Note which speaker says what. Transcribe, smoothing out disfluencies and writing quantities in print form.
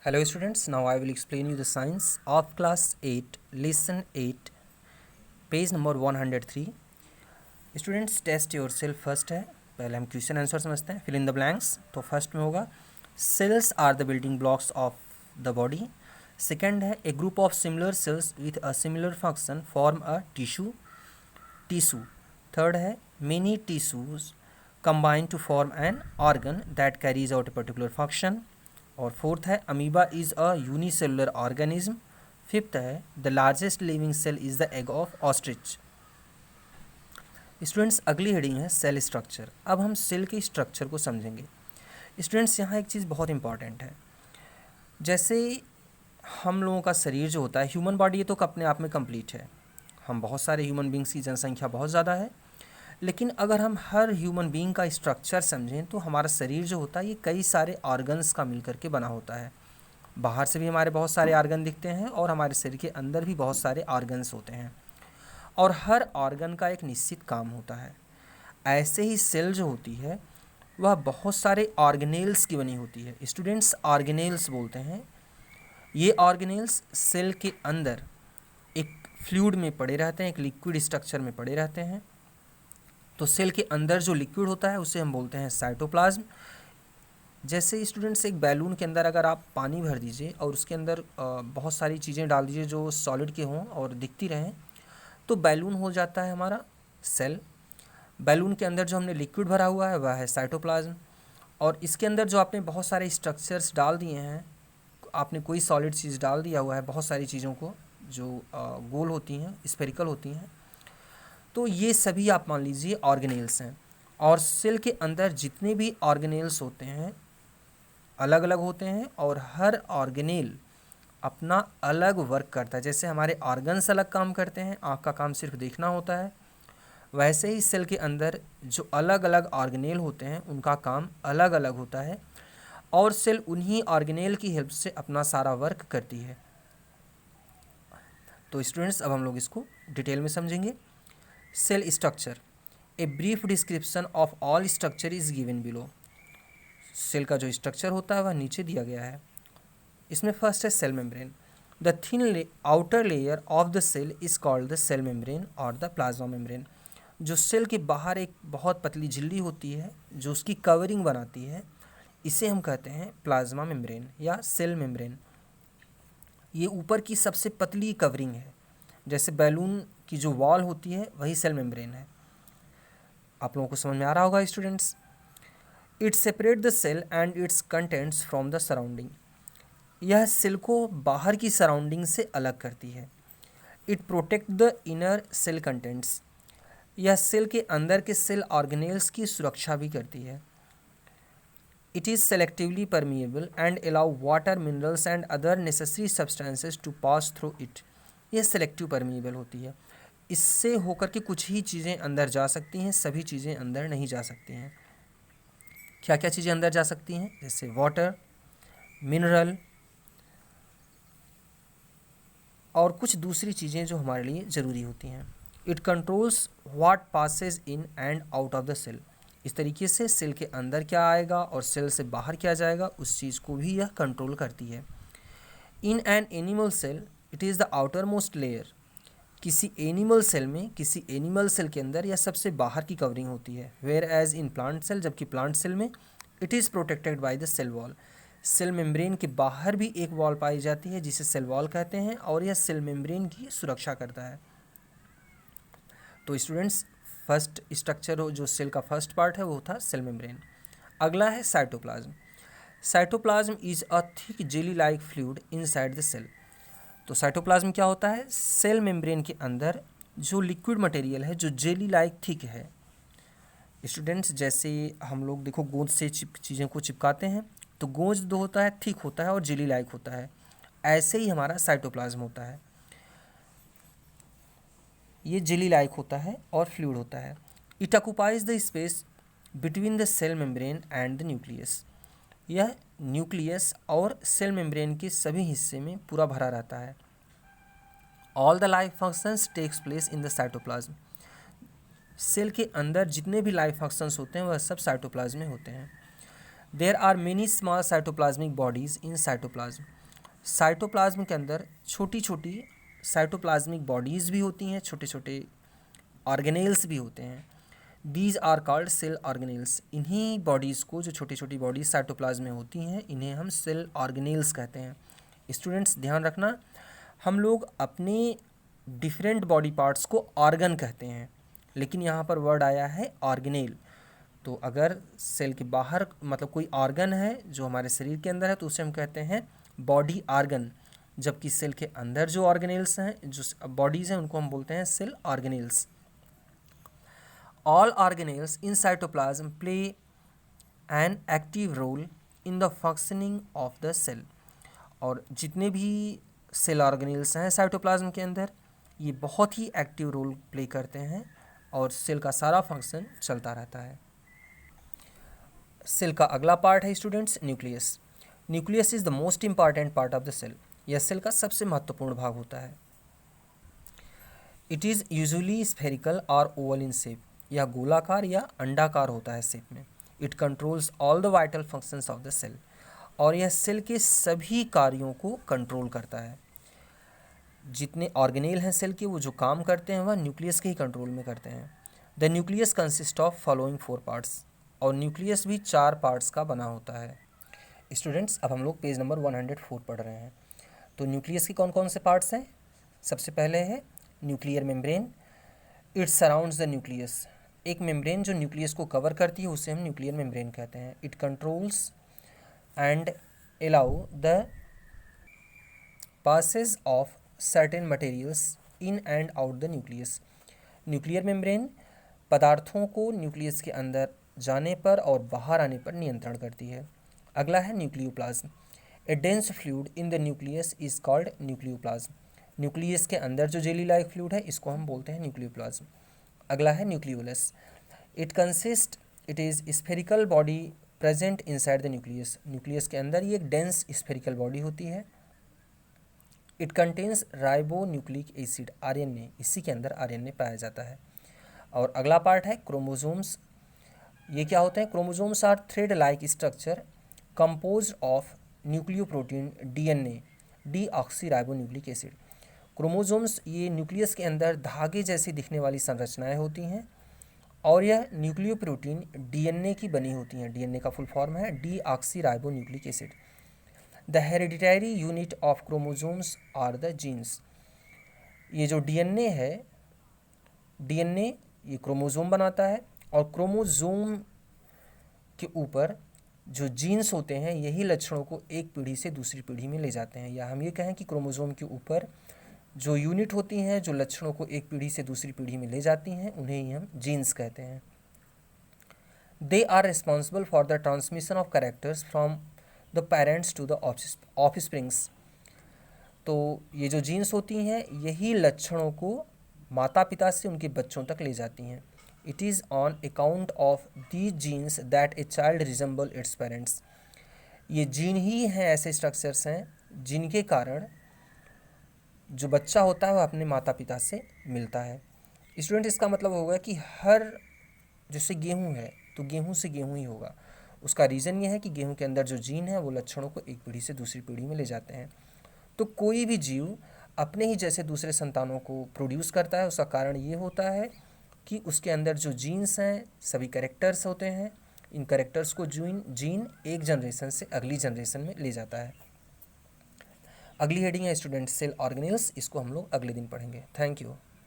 Speaker 1: Hello students, now I will explain you the science of class 8, lesson 8, page number 103. Students test yourself first है, पहले हम question answer समझते हैं. Fill in the blanks. तो first में होगा cells are the building blocks of the body. Second है a group of similar cells with a similar function form a tissue. Third है many tissues combine to form an organ that carries out a particular function. और fourth है amoeba is a unicellular organism. Fifth है the largest living cell is the egg of ostrich. Students अगली heading है cell structure. अब हम cell के structure को समझेंगे. स्टूडेंट्स यहाँ एक चीज़ बहुत इंपॉर्टेंट है. जैसे हम लोगों का शरीर जो होता है, ह्यूमन बॉडी, ये तो अपने आप में कंप्लीट है. हम बहुत सारे ह्यूमन बींग्स की जनसंख्या बहुत ज़्यादा है. लेकिन अगर हम हर ह्यूमन बीइंग का स्ट्रक्चर समझें तो हमारा शरीर जो होता है ये कई सारे ऑर्गन्स का मिलकर के बना होता है. बाहर से भी हमारे बहुत सारे ऑर्गन दिखते हैं और हमारे शरीर के अंदर भी बहुत सारे ऑर्गन्स होते हैं और हर ऑर्गन का एक निश्चित काम होता है. ऐसे ही सेल जो होती है वह बहुत सारे ऑर्गेनेल्स की बनी होती है. स्टूडेंट्स ऑर्गेनेल्स बोलते हैं. ये ऑर्गेनेल्स सेल के अंदर एक फ्लूइड में पड़े रहते हैं, एक लिक्विड स्ट्रक्चर में पड़े रहते हैं. तो सेल के अंदर जो लिक्विड होता है उसे हम बोलते हैं साइटोप्लाज्म. जैसे स्टूडेंट्स एक बैलून के अंदर अगर आप पानी भर दीजिए और उसके अंदर बहुत सारी चीज़ें डाल दीजिए जो सॉलिड के हों और दिखती रहें, तो बैलून हो जाता है हमारा सेल. बैलून के अंदर जो हमने लिक्विड भरा हुआ है वह है साइटोप्लाज्म. और इसके अंदर जो आपने बहुत सारे स्ट्रक्चर्स डाल दिए हैं, आपने कोई सॉलिड चीज़ डाल दिया हुआ है, बहुत सारी चीज़ों को जो गोल होती हैं, स्फेरिकल होती हैं, तो ये सभी आप मान लीजिए ऑर्गेनेल्स हैं. और सेल के अंदर जितने भी ऑर्गेनेल्स होते हैं अलग अलग होते हैं और हर ऑर्गेनेल अपना अलग वर्क करता है. जैसे हमारे ऑर्गन्स अलग काम करते हैं, आँख का काम सिर्फ देखना होता है, वैसे ही सेल के अंदर जो अलग अलग ऑर्गेनेल होते हैं उनका काम अलग अलग होता है और सेल उन्हीं ऑर्गेनेल की हेल्प से अपना सारा वर्क करती है. तो स्टूडेंट्स अब हम लोग इसको डिटेल में समझेंगे. Cell structure. A brief description of all structure is given below. Cell का जो स्ट्रक्चर होता है वह नीचे दिया गया है. इसमें फर्स्ट है cell membrane. The thin outer layer of the cell is called the cell membrane और द प्लाज्मा मेम्ब्रेन. जो सेल के बाहर एक बहुत पतली झिल्ली होती है जो उसकी कवरिंग बनाती है, इसे हम कहते हैं प्लाज्मा मेम्ब्रेन या सेल मेम्ब्रेन. ये ऊपर की सबसे पतली कवरिंग है. जैसे बैलून की जो वॉल होती है वही सेल मेम्ब्रेन है. आप लोगों को समझ में आ रहा होगा students. It separate the cell and its contents from the surrounding. यह सेल को बाहर की सराउंडिंग से अलग करती है. It protect the inner cell contents. यह सेल के अंदर के सेल ऑर्गेनेल्स की सुरक्षा भी करती है. It is selectively permeable and allow water, minerals and other necessary substances to pass through it. यह सेलेक्टिव परमिएबल होती है. इससे होकर के कुछ ही चीज़ें अंदर जा सकती हैं, सभी चीज़ें अंदर नहीं जा सकती हैं. क्या क्या चीज़ें अंदर जा सकती हैं? जैसे वाटर, मिनरल और कुछ दूसरी चीज़ें जो हमारे लिए ज़रूरी होती हैं. It controls what passes in and out of the cell. इस तरीके से सेल के अंदर क्या आएगा और सेल से बाहर क्या जाएगा उस चीज़ को भी यह कंट्रोल करती है. In an animal cell it is the outermost layer. किसी एनिमल सेल में, किसी एनिमल सेल के अंदर यह सबसे बाहर की कवरिंग होती है. Whereas in plant cell, जबकि प्लांट सेल में it is protected by the cell wall. Cell membrane के बाहर भी एक वॉल पाई जाती है जिसे सेल वॉल कहते हैं और यह सेल मेम्ब्रेन की सुरक्षा करता है. तो स्टूडेंट्स फर्स्ट स्ट्रक्चर जो सेल का फर्स्ट पार्ट है वो था सेल मेम्ब्रेन. अगला है cytoplasm. Cytoplasm is a thick jelly like fluid inside the cell. तो साइटोप्लाज्म क्या होता है? सेल मेम्ब्रेन के अंदर जो लिक्विड मटेरियल है जो जेली लाइक थिक है. स्टूडेंट्स जैसे हम लोग देखो गोंद से चीज़ों को चिपकाते हैं तो गोंद जो होता है थिक होता है और जेली लाइक होता है. ऐसे ही हमारा साइटोप्लाज्म होता है, ये जेली लाइक होता है और फ्लूइड होता है. It occupies the space between the cell membrane and the nucleus. यह न्यूक्लियस और सेल मेम्ब्रेन के सभी हिस्से में पूरा भरा रहता है. All the life functions takes place in the cytoplasm. Cell के अंदर जितने भी लाइफ फंक्शंस होते हैं वह सब साइटोप्लाज्म में होते हैं. There are many small cytoplasmic bodies in cytoplasm. Cytoplasm के अंदर छोटी छोटी साइटोप्लाज्मिक बॉडीज़ भी होती हैं, छोटे छोटे ऑर्गेनेल्स भी होते हैं। These are called cell organelles. इन्हीं बॉडीज़ को, जो छोटी छोटी बॉडीज़ साइटोप्लाज्म में होती हैं, इन्हें हम सेल ऑर्गेनेल्स कहते हैं। स्टूडेंट्स ध्यान रखना, हम लोग अपने डिफरेंट बॉडी पार्ट्स को ऑर्गन कहते हैं, लेकिन यहाँ पर वर्ड आया है ऑर्गेनेल। तो अगर सेल के बाहर मतलब कोई ऑर्गन है जो हमारे शरीर के अंदर है तो उसे हम कहते हैं बॉडी ऑर्गन, जबकि सेल के अंदर जो ऑर्गेनेल्स हैं, जो बॉडीज़ हैं, उनको हम बोलते हैं cell organelles. All organelles in cytoplasm play an active role in the functioning of the cell. और जितने भी सेल ऑर्गेनेल्स हैं साइटोप्लाज्म के अंदर, ये बहुत ही एक्टिव रोल प्ले करते हैं और सेल का सारा फंक्शन चलता रहता है। सेल का अगला पार्ट है students nucleus. Nucleus is the most important part of the cell. यह सेल का सबसे महत्वपूर्ण भाग होता है। इट इज़ यूजुअली स्फेरिकल और ओवल इन शेप। यह गोलाकार या अंडाकार होता है शेप में। It controls all the vital functions of the cell. और यह सेल के सभी कार्यों को कंट्रोल करता है। जितने ऑर्गेनेल हैं सेल के, वो जो काम करते हैं वह न्यूक्लियस के ही कंट्रोल में करते हैं। The nucleus consist of following 4 parts. और न्यूक्लियस भी 4 पार्ट्स का बना होता है। स्टूडेंट्स अब हम लोग पेज नंबर 104 पढ़ रहे हैं। तो न्यूक्लियस के कौन कौन से पार्ट्स हैं? सबसे पहले है nuclear membrane. It surrounds the nucleus. एक मेम्ब्रेन जो न्यूक्लियस को कवर करती है उसे हम न्यूक्लियर मेम्ब्रेन कहते हैं। It controls and allow the passage of certain materials in and out the nucleus. Nuclear membrane पदार्थों को न्यूक्लियस के अंदर जाने पर और बाहर आने पर नियंत्रण करती है। अगला है nucleoplasm. A dense fluid in the nucleus is called nucleoplasm. Nucleus के अंदर जो जेली लाइक फ्लूइड है इसको हम बोलते हैं न्यूक्लियोप्लाज्म। अगला है nucleolus. It is spherical body present inside the nucleus. Nucleus के अंदर ये एक डेंस स्फेरिकल बॉडी होती है। It contains ribo nucleic acid, RNA। इसी के अंदर RNA पाया जाता है। और अगला पार्ट है क्रोमोसोम्स। ये क्या होते हैं? Chromosomes are thread like structure composed of nucleoprotein DNA, deoxyribonucleic acid. Chromosomes ये न्यूक्लियस के अंदर धागे जैसी दिखने वाली संरचनाएं होती हैं और यह न्यूक्लियोप्रोटीन DNA की बनी होती हैं। DNA का फुल फॉर्म है deoxyribonucleic acid. The hereditary unit of chromosomes are the genes. ये जो DNA है, DNA ये क्रोमोसोम बनाता है और क्रोमोसोम के ऊपर जो जीन्स होते हैं यही लक्षणों को एक पीढ़ी से दूसरी पीढ़ी में ले जाते हैं। या हम ये कहें कि क्रोमोसोम के ऊपर जो यूनिट होती हैं जो लक्षणों को एक पीढ़ी से दूसरी पीढ़ी में ले जाती हैं, उन्हें ही हम जीन्स कहते हैं। They are responsible for the transmission of characters from the parents to the offsprings. तो ये जो जीन्स होती हैं यही लक्षणों को माता पिता से उनके बच्चों तक ले जाती हैं। It is on account of these genes that a child resemble its parents. ये जीन ही हैं, ऐसे स्ट्रक्चर्स हैं जिनके कारण जो बच्चा होता है वह अपने माता पिता से मिलता है। स्टूडेंट इसका मतलब होगा कि हर, जैसे गेहूँ है तो गेहूँ से गेहूँ ही होगा। उसका रीज़न ये है कि गेहूँ के अंदर जो जीन है वो लक्षणों को एक पीढ़ी से दूसरी पीढ़ी में ले जाते हैं। तो कोई भी जीव अपने ही जैसे दूसरे संतानों को प्रोड्यूस करता है, उसका कारण ये होता है कि उसके अंदर जो जीन्स हैं सभी कैरेक्टर्स होते हैं। इन कैरेक्टर्स को जीन एक जनरेशन से अगली जनरेशन में ले जाता है। अगली हेडिंग है स्टूडेंट सेल ऑर्गेनेल्स। इसको हम लोग अगले दिन पढ़ेंगे। Thank you.